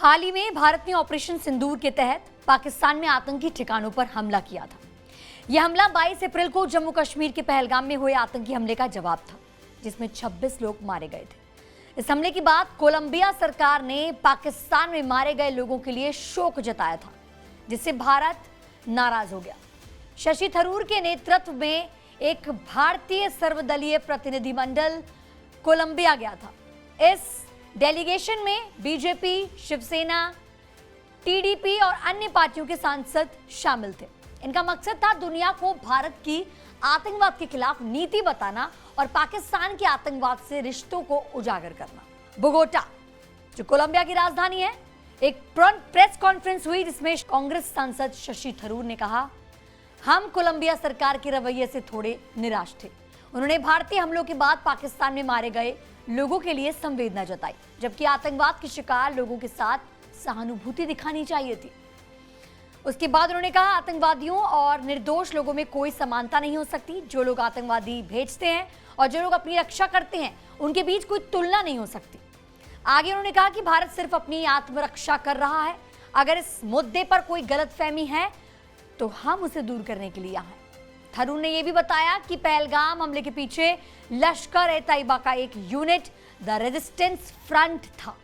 हाल ही में भारत ने ऑपरेशन सिंदूर के तहत पाकिस्तान में आतंकी ठिकानों पर हमला किया था। यह हमला 22 अप्रैल को जम्मू कश्मीर के पहलगाम में हुए आतंकी हमले का जवाब था, जिसमें 26 लोग मारे गए थे। इस हमले के बाद कोलंबिया सरकार ने पाकिस्तान में मारे गए लोगों के लिए शोक जताया था, जिससे भारत नाराज हो गया। शशि थरूर के नेतृत्व में एक भारतीय सर्वदलीय प्रतिनिधिमंडल कोलंबिया गया था। इस डेलीगेशन में बीजेपी, शिवसेना, टीडीपी और अन्य पार्टियों के सांसद शामिल थे। इनका मकसद था दुनिया को भारत की आतंकवाद के खिलाफ नीति बताना और पाकिस्तान के आतंकवाद से रिश्तों को उजागर करना। बोगोटा, जो कोलंबिया की राजधानी है, एक प्रेस कॉन्फ्रेंस हुई जिसमें कांग्रेस सांसद शशि थरूर ने कहा, हम कोलंबिया सरकार के रवैये से थोड़े निराश थे। उन्होंने भारतीय हमलों के बाद पाकिस्तान में मारे गए लोगों के लिए संवेदना जताई, जबकि आतंकवाद के शिकार लोगों के साथ सहानुभूति दिखानी चाहिए थी। उसके बाद उन्होंने कहा, आतंकवादियों और निर्दोष लोगों में कोई समानता नहीं हो सकती। जो लोग आतंकवादी भेजते हैं और जो लोग अपनी रक्षा करते हैं, उनके बीच कोई तुलना नहीं हो सकती। आगे उन्होंने कहा कि भारत सिर्फ अपनी आत्मरक्षा कर रहा है। अगर इस मुद्दे पर कोई गलतफहमी है तो हम उसे दूर करने के लिए यहाँ हैं। थरूर ने यह भी बताया कि पहलगाम हमले के पीछे लश्कर-ए-तैयबा का एक यूनिट द रेजिस्टेंस फ्रंट था,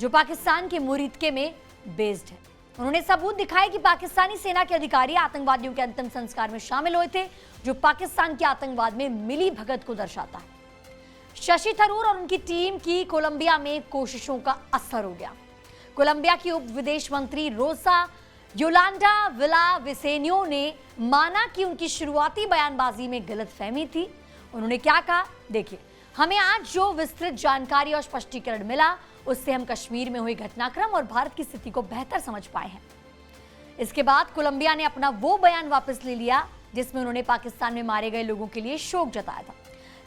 जो पाकिस्तान के मुरीदके में बेस्ड है। उन्होंने सबूत दिखाए कि पाकिस्तानी सेना के अधिकारी आतंकवादियों के अंतिम संस्कार में शामिल हुए थे, जो पाकिस्तान के आतंकवाद में मिली भगत को दर्शाता है। शशि थरूर और उनकी टीम की कोलंबिया में कोशिशों का असर हो गया। कोलंबिया की उप विदेश मंत्री रोसा योलांडा विलाविसेन्यो ने माना कि उनकी शुरुआती बयानबाजी में गलतफहमी थी। उन्होंने क्या कहा, देखिए, हमें आज जो विस्तृत जानकारी और स्पष्टीकरण मिला, उससे हम कश्मीर में हुए घटनाक्रम और भारत की स्थिति को बेहतर समझ पाए हैं। इसके बाद कोलंबिया ने अपना वो बयान वापस ले लिया जिसमें उन्होंने पाकिस्तान में मारे गए लोगों के लिए शोक जताया था।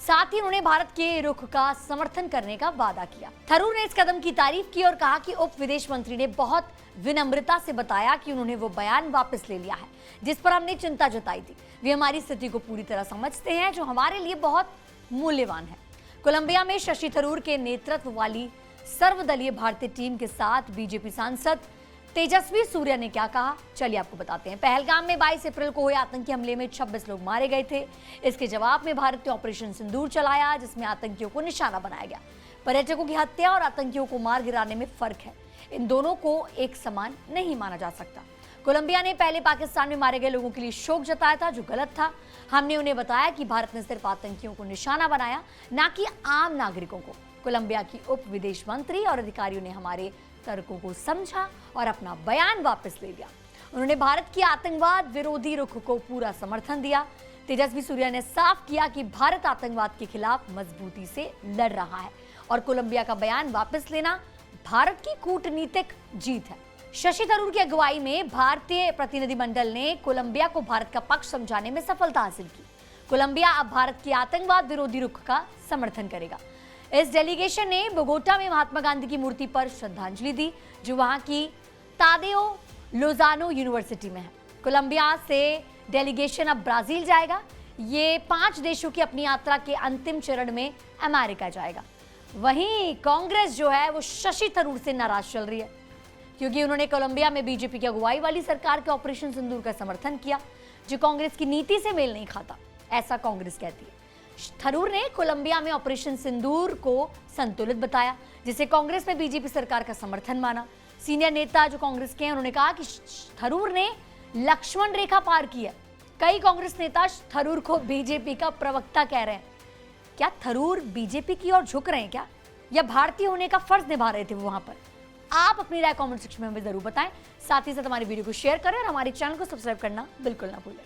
साथ ही उन्होंने भारत के रुख का समर्थन करने का वादा किया। थरूर ने इस कदम की तारीफ की और कहा कि उप विदेश मंत्री ने बहुत विनम्रता से बताया कि उन्होंने वो बयान वापस ले लिया है जिस पर हमने चिंता जताई थी। वे हमारी स्थिति को पूरी तरह समझते हैं, जो हमारे लिए बहुत मूल्यवान है। कोलंबिया में शशि थरूर के नेतृत्व वाली सर्वदलीय भारतीय टीम के साथ बीजेपी सांसद तेजस्वी सूर्या ने क्या कहा, चलिए आपको बताते हैं। पहलगाम में 22 अप्रैल को हुए आतंकी हमले में 26 लोग मारे गए थे। इसके जवाब में भारत ने ऑपरेशन सिंदूर चलाया, जिसमें आतंकियों को निशाना बनाया गया। पर्यटकों की हत्या और आतंकियों को मार गिराने में फर्क है। इन दोनों को एक समान नहीं माना जा सकता। कोलंबिया ने पहले पाकिस्तान में मारे गए लोगों के लिए शोक जताया था, जो गलत था। हमने उन्हें बताया कि भारत ने सिर्फ आतंकियों को निशाना बनाया, ना कि आम नागरिकों को। कोलंबिया की उप विदेश मंत्री और अधिकारियों ने हमारे तर्कों को समझा और अपना बयान वापस ले लिया। उन्होंने भारत की आतंकवाद विरोधी रुख को पूरा समर्थन दिया। तेजस्वी सूर्या ने साफ किया कि भारत आतंकवाद के खिलाफ मजबूती से लड़ रहा है और कोलंबिया का बयान वापस लेना भारत की कूटनीतिक जीत है। शशि थरूर की अगुवाई में भारतीय प्रतिनिधिमंडल ने कोलंबिया को भारत का पक्ष समझाने में सफलता हासिल की। कोलंबिया अब भारत की आतंकवाद विरोधी रुख का समर्थन करेगा। इस डेलीगेशन ने बोगोटा में महात्मा गांधी की मूर्ति पर श्रद्धांजलि दी, जो वहां की तादेओ लोजानो यूनिवर्सिटी में है। कोलंबिया से डेलीगेशन अब ब्राजील जाएगा। ये 5 देशों की अपनी यात्रा के अंतिम चरण में अमेरिका जाएगा। वहीं कांग्रेस जो है वो शशि थरूर से नाराज चल रही है, क्योंकि उन्होंने कोलंबिया में बीजेपी की अगुवाई वाली सरकार के ऑपरेशन सिंदूर का समर्थन किया, जो कांग्रेस की नीति से मेल नहीं खाता, ऐसा कांग्रेस कहती है। थरूर ने कोलंबिया में ऑपरेशन सिंदूर को संतुलित बताया, जिसे कांग्रेस में बीजेपी सरकार का समर्थन माना। सीनियर नेता जो कांग्रेस के हैं, उन्होंने कहा कि थरूर ने लक्ष्मण रेखा पार की है। कई कांग्रेस नेता थरूर को बीजेपी का प्रवक्ता कह रहे हैं। क्या थरूर बीजेपी की ओर झुक रहे हैं क्या, या भारतीय होने का फर्ज निभा रहे थे वो वहां पर? आप अपनी राय कमेंट सेक्शन में हमें जरूर बताएं। साथ ही साथ हमारी वीडियो को शेयर करें और हमारे चैनल को सब्सक्राइब करना बिल्कुल ना भूलें।